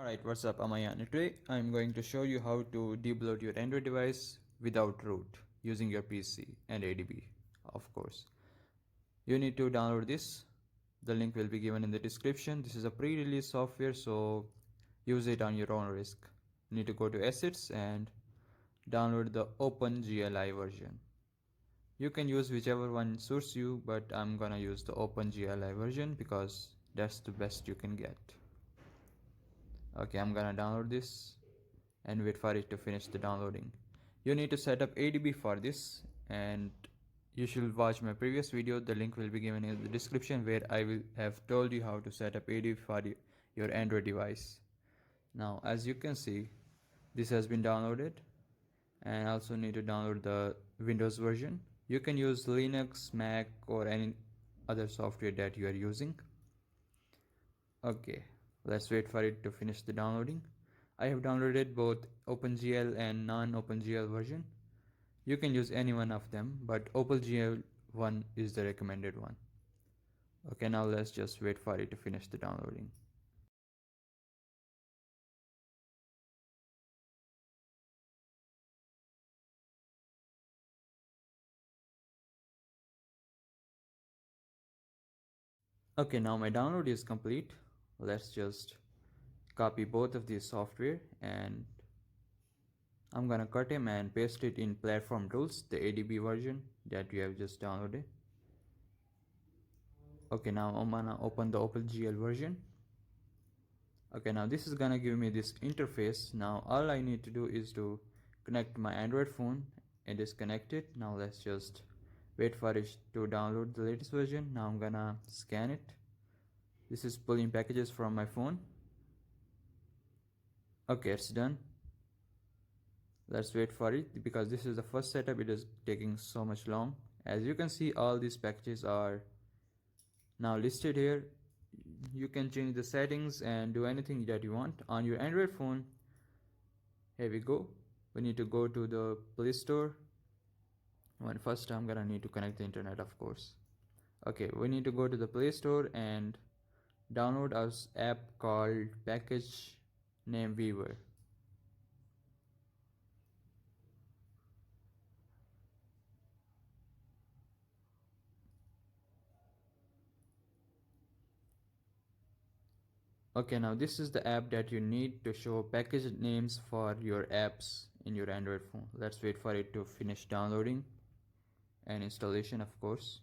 Alright, what's up? I'm Ayan. Today I'm going to show you how to debloat your Android device without root using your PC and ADB, of course. You need to download this. The link will be given in the description. This is a pre-release software, so use it on your own risk. You need to go to Assets and download the OpenGLI version. You can use whichever one suits you, but I'm gonna use the OpenGLI version because that's the best you can get. Okay, I'm gonna download this and wait for it to finish the downloading. You need to set up ADB for this, and you should watch my previous video. The link will be given in the description where I will have told you how to set up ADB for your Android device. Now as you can see, this has been downloaded, and also need to download the Windows version. You can use Linux, Mac, or any other software that you are using. Okay, let's wait for it to finish the downloading. I have downloaded both OpenGL and non-OpenGL version. You can use any one of them, but OpenGL one is the recommended one. Okay, now let's just wait for it to finish the downloading. Okay, now my download is complete. Let's just copy both of these software, and I'm gonna cut them and paste it in platform tools, the ADB version that we have just downloaded. Okay, now I'm gonna open the OpenGL version. Okay, now this is gonna give me this interface. Now all I need to do is to connect my Android phone and disconnect it. Now let's just wait for it to download the latest version. Now I'm gonna scan it. This is pulling packages from my phone. Okay, it's done. Let's wait for it because this is the first setup. It is taking so much long. As you can see, all these packages are now listed here. You can change the settings and do anything that you want on your Android phone. Here we go. We need to go to the Play Store. First I'm gonna need to connect the internet, of course. Okay, we need to go to the Play Store and download our app called Package Name Viewer. Okay, now this is the app that you need to show package names for your apps in your Android phone. Let's wait for it to finish downloading and installation, of course.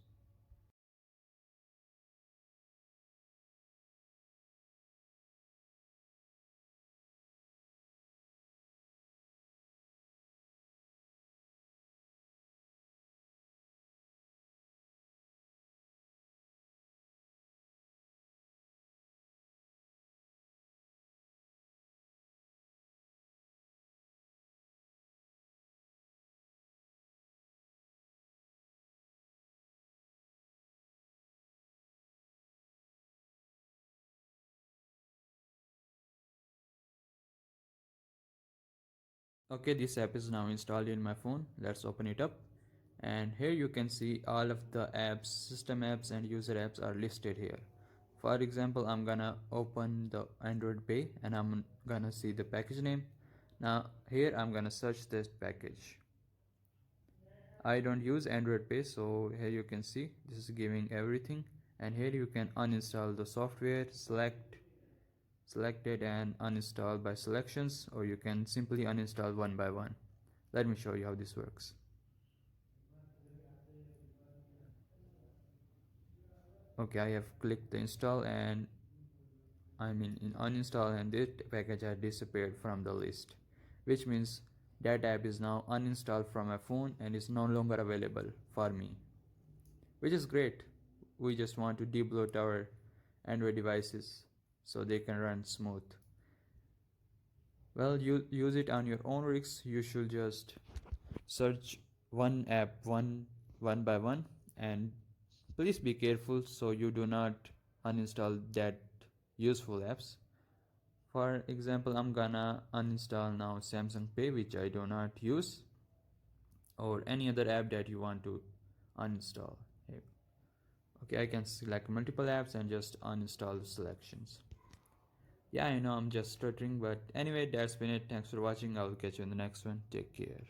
Okay, this app is now installed in my phone. Let's open it up, and here you can see all of the apps, system apps and user apps are listed here. For example, I'm gonna open the Android Pay and I'm gonna see the package name. Now here I'm gonna search this package. I don't use Android Pay, so here you can see this is giving everything, and here you can uninstall the software, selected and uninstall by selections, or you can simply uninstall one by one. Let me show you how this works. Okay, I have clicked the install and I'm in uninstall, and this package has disappeared from the list, which means that app is now uninstalled from my phone and is no longer available for me, which is great. We just want to debloat our Android devices so they can run smooth. Well, you use it on your own risk. You should just search one app one by one, and please be careful so you do not uninstall that useful apps. For example, I'm gonna uninstall now Samsung Pay, which I do not use, or any other app that you want to uninstall. Okay, I can select multiple apps and just uninstall the selections. Yeah, I know I'm just stuttering, but anyway, that's been it. Thanks for watching. I will catch you in the next one. Take care.